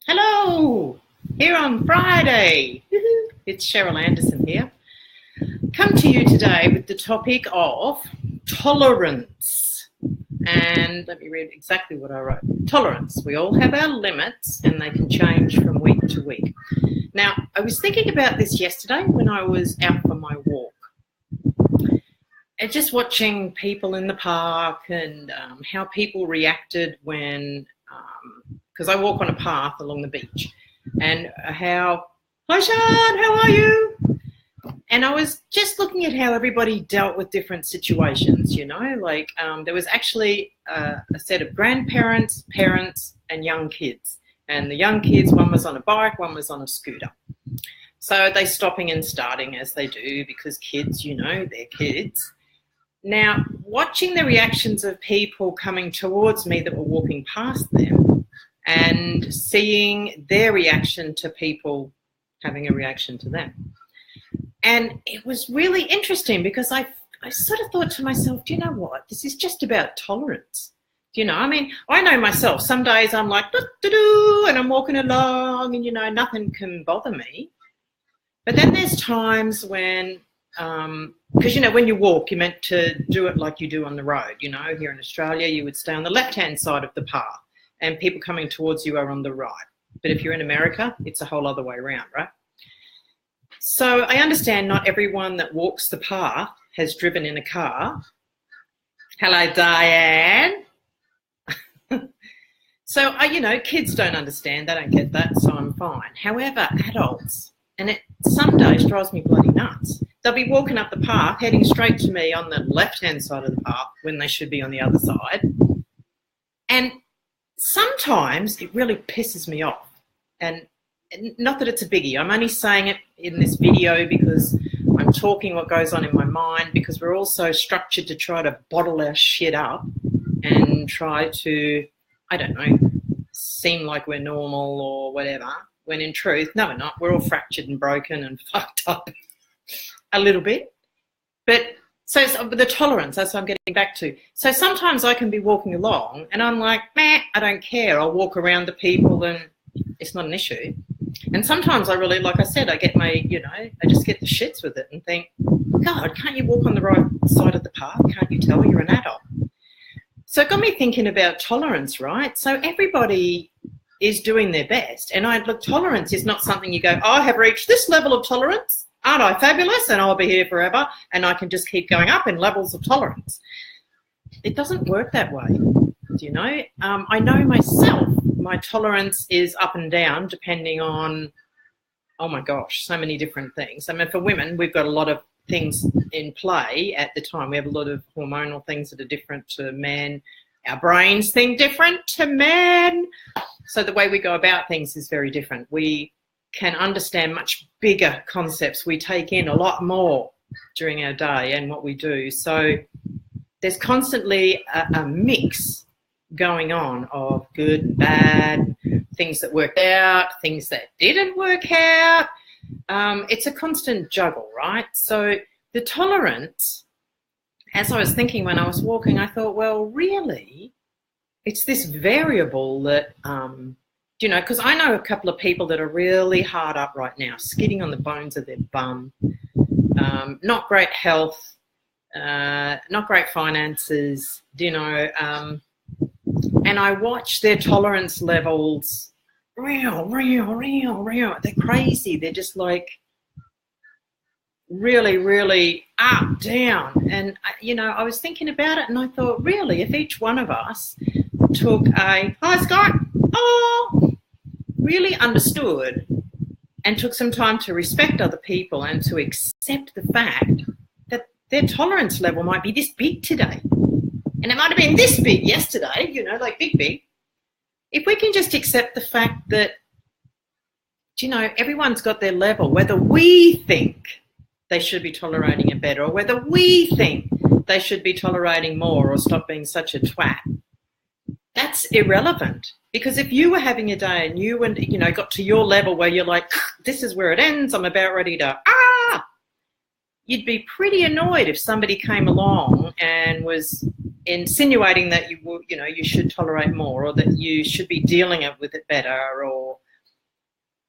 Hello, here on Friday. It's Cheryl Anderson here. Come to you today with the topic of tolerance. And let me read exactly what I wrote. Tolerance. We all have our limits and they can change from week to week. Now, I was thinking about this yesterday when I was out for my walk. And just watching people in the park and how people reacted when, because I walk on a path along the beach, and how, hi Sean, how are you? And I was just looking at how everybody dealt with different situations, you know, like there was actually a set of grandparents, parents, and young kids. And the young kids, one was on a bike, one was on a scooter. So they stopping and starting as they do because kids, you know, they're kids. Now, watching the reactions of people coming towards me that were walking past them and seeing their reaction to people having a reaction to them. And it was really interesting because I sort of thought to myself, do you know what? This is just about tolerance. You know, I mean, I know myself. Some days I'm like, and I'm walking along and, you know, nothing can bother me. But then there's times when, because, you know, when you walk, you're meant to do it like you do on the road. You know, here in Australia, you would stay on the left-hand side of the path and people coming towards you are on the right. But if you're in America, it's a whole other way around, right? So I understand not everyone that walks the path has driven in a car. Hello, Diane. So, you know, kids don't understand. They don't get that, so I'm fine. However, adults, and it some days drives me bloody nuts. They'll be walking up the path, heading straight to me on the left-hand side of the path when they should be on the other side. And sometimes it really pisses me off. And not that it's a biggie. I'm only saying it in this video because I'm talking what goes on in my mind, because we're all so structured to try to bottle our shit up and try to, I don't know, seem like we're normal or whatever, when in truth, no, we're not. We're all fractured and broken and fucked up a little bit. But so the tolerance, that's what I'm getting back to. So sometimes I can be walking along and I'm like, meh, I don't care. I'll walk around the people and it's not an issue. And sometimes I really, like I said, I get my, you know, I just get the shits with it and think, God, can't you walk on the right side of the path? Can't you tell you're an adult? So it got me thinking about tolerance, right? So everybody is doing their best. And look, tolerance is not something you go, oh, I have reached this level of tolerance. Aren't I fabulous? And I'll be here forever. And I can just keep going up in levels of tolerance. It doesn't work that way. Do you know? I know myself, my tolerance is up and down depending on, oh my gosh, so many different things. I mean, for women, we've got a lot of things in play at the time. We have a lot of hormonal things that are different to men. Our brains think different to men. So the way we go about things is very different. We can understand much bigger concepts. We take in a lot more during our day and what we do. So there's constantly a mix going on of good and bad, things that worked out, things that didn't work out. It's a constant juggle, right? So the tolerance, as I was thinking when I was walking, I thought, well, really, it's this variable that, you know, because I know a couple of people that are really hard up right now, skidding on the bones of their bum, not great health, not great finances, you know, and I watch their tolerance levels, they're crazy. They're just like really, really up, down. And, you know, I was thinking about it and I thought, really, if each one of us took hi Scott, really understood and took some time to respect other people and to accept the fact that their tolerance level might be this big today. And it might have been this big yesterday, you know, like big. If we can just accept the fact that, you know, everyone's got their level, whether we think they should be tolerating it better or whether we think they should be tolerating more or stop being such a twat, that's irrelevant. Because if you were having a day and you know, got to your level where you're like, this is where it ends, I'm about ready to, you'd be pretty annoyed if somebody came along and was insinuating that you should tolerate more or that you should be dealing with it better or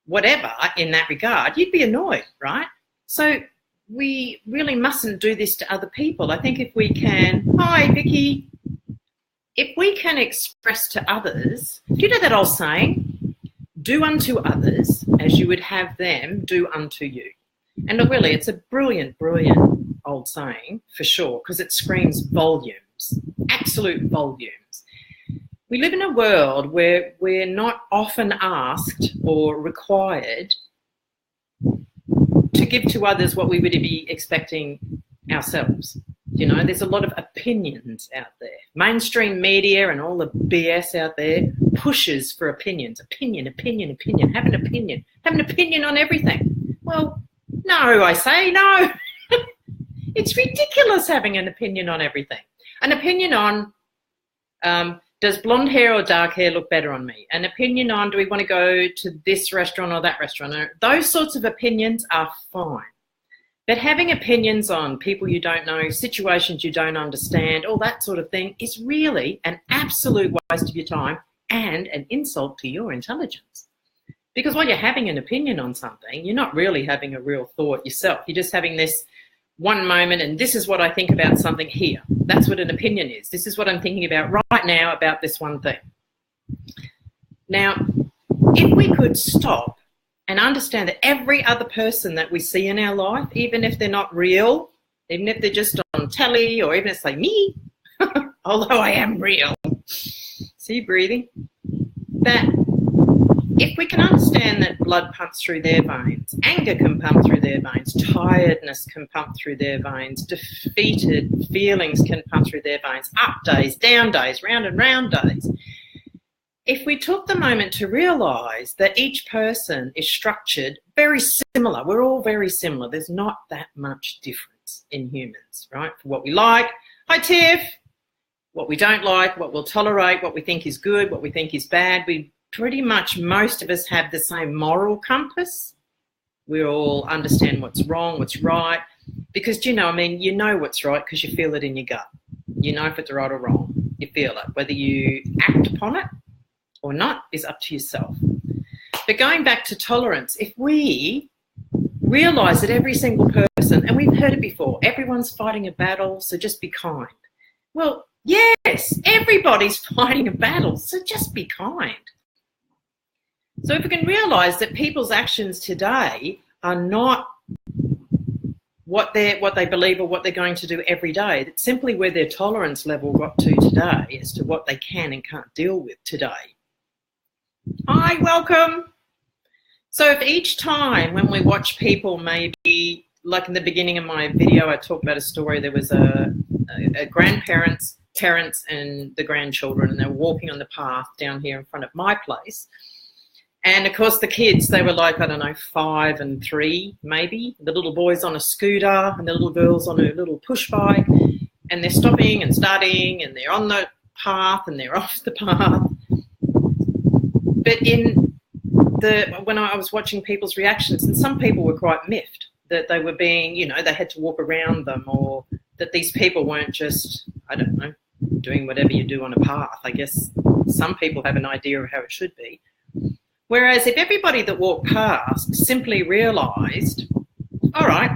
whatever in that regard, you'd be annoyed, right? So we really mustn't do this to other people. I think if we can, hi Vicky, if we can express to others, do you know that old saying, do unto others as you would have them do unto you? And look, really, it's a brilliant, brilliant old saying for sure, because it screams volumes, absolute volumes. We live in a world where we're not often asked or required to give to others what we would be expecting ourselves. You know, there's a lot of opinions out there. Mainstream media and all the BS out there pushes for opinions. Opinion. Have an opinion. Have an opinion on everything. Well, no, I say no. It's ridiculous having an opinion on everything. An opinion on does blonde hair or dark hair look better on me? An opinion on do we want to go to this restaurant or that restaurant? Those sorts of opinions are fine. But having opinions on people you don't know, situations you don't understand, all that sort of thing is really an absolute waste of your time and an insult to your intelligence. Because while you're having an opinion on something, you're not really having a real thought yourself. You're just having this one moment and this is what I think about something here. That's what an opinion is. This is what I'm thinking about right now about this one thing. Now, if we could stop and understand that every other person that we see in our life, even if they're not real, even if they're just on telly or even if it's like me, although I am real, see breathing, that if we can understand that blood pumps through their veins, anger can pump through their veins, tiredness can pump through their veins, defeated feelings can pump through their veins, up days, down days, round and round days. If we took the moment to realise that each person is structured very similar, we're all very similar, there's not that much difference in humans, right? For what we like, hi Tiff, what we don't like, what we'll tolerate, what we think is good, what we think is bad, we pretty much most of us have the same moral compass. We all understand what's wrong, what's right, because, you know what's right because you feel it in your gut. You know if it's right or wrong. You feel it. Whether you act upon it or not is up to yourself. But going back to tolerance, if we realise that every single person, and we've heard it before, everyone's fighting a battle, so just be kind. Well, yes, everybody's fighting a battle, so just be kind. So if we can realise that people's actions today are not what they believe or what they're going to do every day, that's simply where their tolerance level got to today as to what they can and can't deal with today. Hi, welcome. So if each time when we watch people, maybe like in the beginning of my video, I talked about a story, there was a grandparents, parents and the grandchildren, and they were walking on the path down here in front of my place. And of course the kids, they were like, I don't know, 5 and 3 maybe. The little boy's on a scooter and the little girl's on a little push bike, and they're stopping and starting and they're on the path and they're off the path. But when I was watching people's reactions, and some people were quite miffed that they were being, they had to walk around them, or that these people weren't just, I don't know, doing whatever you do on a path. I guess some people have an idea of how it should be. Whereas if everybody that walked past simply realised, all right,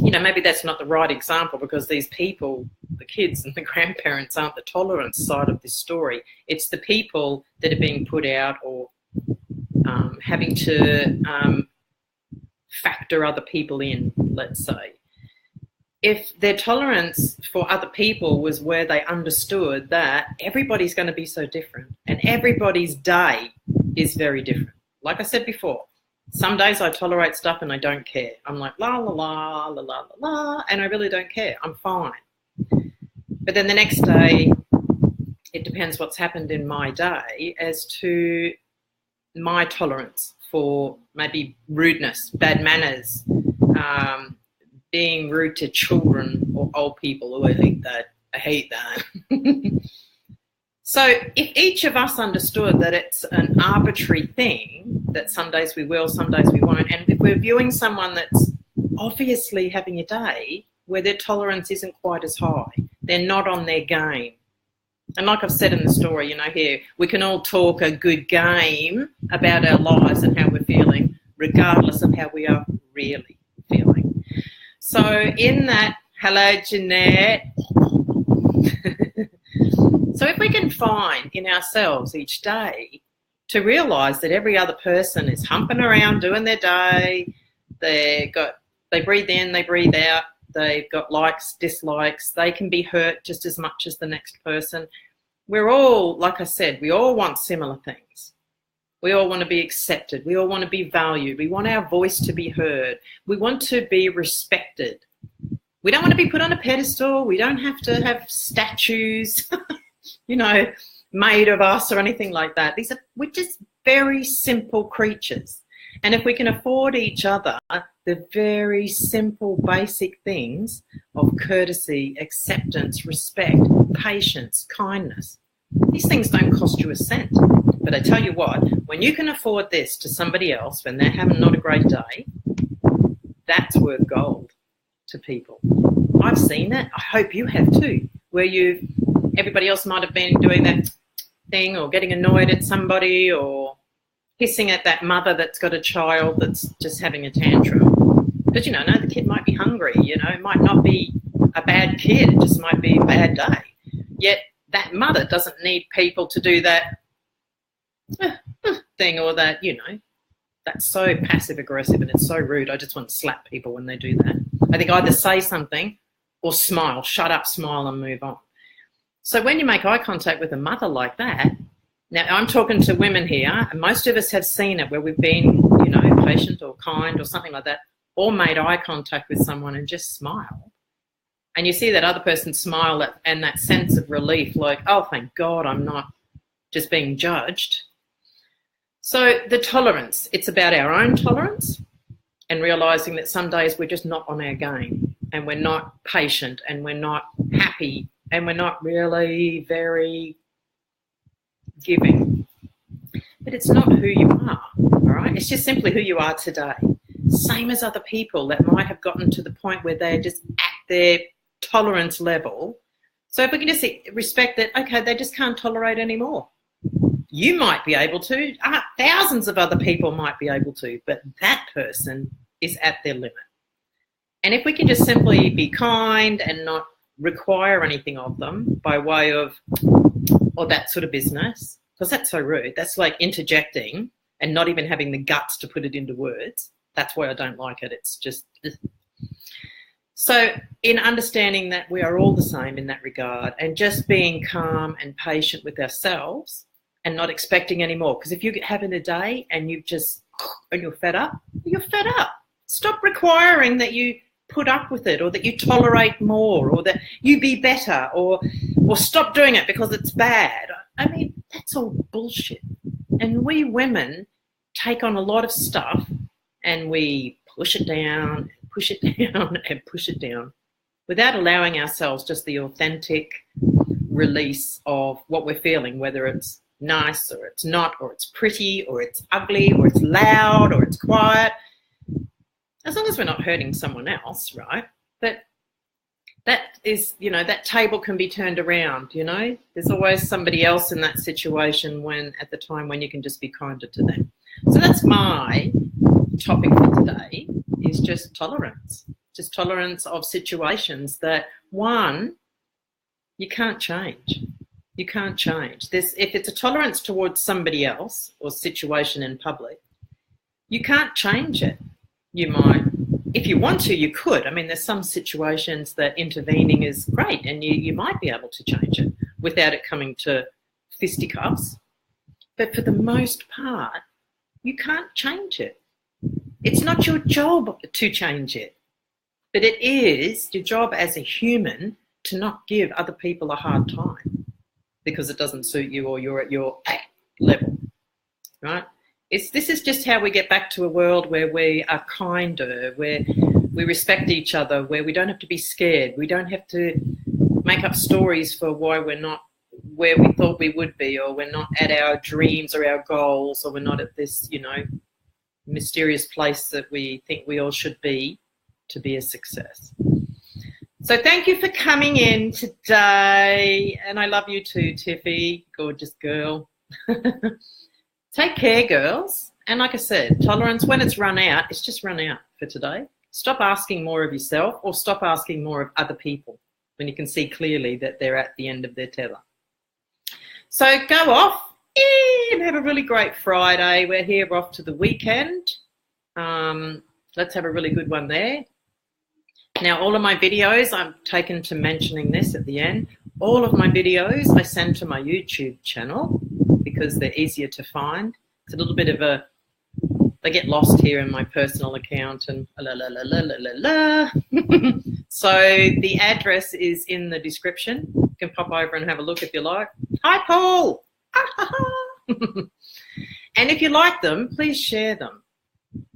maybe that's not the right example because these people, the kids and the grandparents, aren't the tolerance side of this story. It's the people that are being put out or having to factor other people in, let's say. If their tolerance for other people was where they understood that everybody's going to be so different and everybody's day is very different. Like I said before, some days I tolerate stuff and I don't care. I'm like, la, la, la, la, la, la, la, and I really don't care. I'm fine. But then the next day, it depends what's happened in my day as to my tolerance for maybe rudeness, bad manners, being rude to children or old people. Oh, I hate that. So if each of us understood that it's an arbitrary thing, that some days we will, some days we won't, and if we're viewing someone that's obviously having a day where their tolerance isn't quite as high, they're not on their game, And like I've said in the story, here, we can all talk a good game about our lives and how we're feeling, regardless of how we are really feeling. So in that, hello, Jeanette. So if we can find in ourselves each day to realise that every other person is humping around doing their day, they breathe in, they breathe out, they've got likes, dislikes, they can be hurt just as much as the next person. We're all, like I said, we all want similar things. We all want to be accepted. We all want to be valued. We want our voice to be heard. We want to be respected. We don't want to be put on a pedestal. We don't have to have statues, made of us or anything like that. We're just very simple creatures. And if we can afford each other the very simple, basic things of courtesy, acceptance, respect, patience, kindness, these things don't cost you a cent. But I tell you what, when you can afford this to somebody else when they're having not a great day, that's worth gold to people. I've seen it. I hope you have too, where everybody else might have been doing that thing or getting annoyed at somebody or hissing at that mother that's got a child that's just having a tantrum. But, no, the kid might be hungry, it might not be a bad kid, it just might be a bad day. Yet that mother doesn't need people to do that thing or that, that's so passive aggressive and it's so rude. I just want to slap people when they do that. I think either say something or smile, shut up, smile and move on. So when you make eye contact with a mother like that, now I'm talking to women here, and most of us have seen it where we've been, patient or kind or something like that, or made eye contact with someone and just smile. And you see that other person smile and that sense of relief, like, oh, thank God I'm not just being judged. So the tolerance, it's about our own tolerance and realising that some days we're just not on our game and we're not patient and we're not happy and we're not really very giving. But it's not who you are, all right? It's just simply who you are today. Same as other people that might have gotten to the point where they're just at their tolerance level. So if we can just respect that, okay, they just can't tolerate anymore. You might be able to, thousands of other people might be able to, but that person is at their limit. And if we can just simply be kind and not require anything of them by way of, or that sort of business, because that's so rude. That's like interjecting and not even having the guts to put it into words. That's why I don't like it. It's just... So in understanding that we are all the same in that regard and just being calm and patient with ourselves and not expecting any more. Because if you're having a day and you're fed up, you're fed up. Stop requiring that you put up with it or that you tolerate more or that you be better or stop doing it because it's bad. I mean, that's all bullshit. And we women take on a lot of stuff and we push it down, push it down and push it down without allowing ourselves just the authentic release of what we're feeling, whether it's nice or it's not, or it's pretty or it's ugly or it's loud or it's quiet. As long as we're not hurting someone else, right? But that is, that table can be turned around, There's always somebody else in that situation at the time when you can just be kinder to them. So that's my topic for today, is just tolerance. Just tolerance of situations that, one, you can't change. You can't change. If it's a tolerance towards somebody else or situation in public, you can't change it. You might, if you want to, you could. I mean, there's some situations that intervening is great and you might be able to change it without it coming to fisticuffs. But for the most part, you can't change it. It's not your job to change it. But it is your job as a human to not give other people a hard time because it doesn't suit you or you're at your level, right? This is just how we get back to a world where we are kinder, where we respect each other, where we don't have to be scared. We don't have to make up stories for why we're not where we thought we would be, or we're not at our dreams or our goals, or we're not at this, mysterious place that we think we all should be to be a success. So thank you for coming in today. And I love you too, Tiffy. Gorgeous girl. Take care, girls. And like I said, tolerance, when it's run out, it's just run out for today. Stop asking more of yourself or stop asking more of other people when you can see clearly that they're at the end of their tether. So go off and have a really great Friday. We're here off to the weekend. Let's have a really good one there. Now, all of my videos, I'm taken to mentioning this at the end, all of my videos I send to my YouTube channel because they're easier to find. It's a little bit of a, they get lost here in my personal account and la la la la la la la. So the address is in the description. You can pop over and have a look if you like. Hi, Paul. And if you like them, please share them.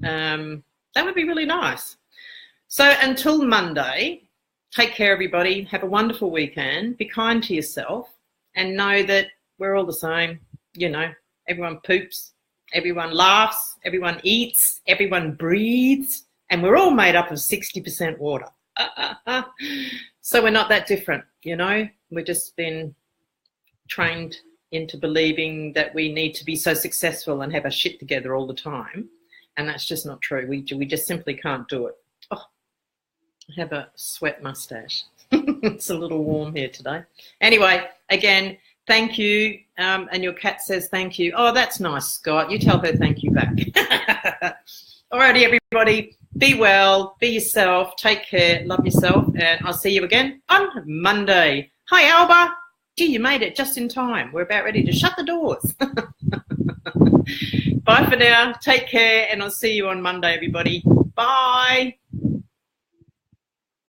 That would be really nice. So until Monday, take care, everybody. Have a wonderful weekend. Be kind to yourself and know that we're all the same. You know, everyone poops, everyone laughs, everyone eats, everyone breathes, and we're all made up of 60% water. So we're not that different, you know. We've just been trained into believing that we need to be so successful and have our shit together all the time. And that's just not true. We just simply can't do it. Oh, I have a sweat mustache. It's a little warm here today. Anyway, again, thank you. And your cat says thank you. Oh, that's nice, Scott. You tell her thank you back. Alrighty, everybody. Be well. Be yourself. Take care. Love yourself. And I'll see you again on Monday. Hi, Alba. Gee, you made it just in time. We're about ready to shut the doors. Bye for now. Take care. And I'll see you on Monday, everybody. Bye.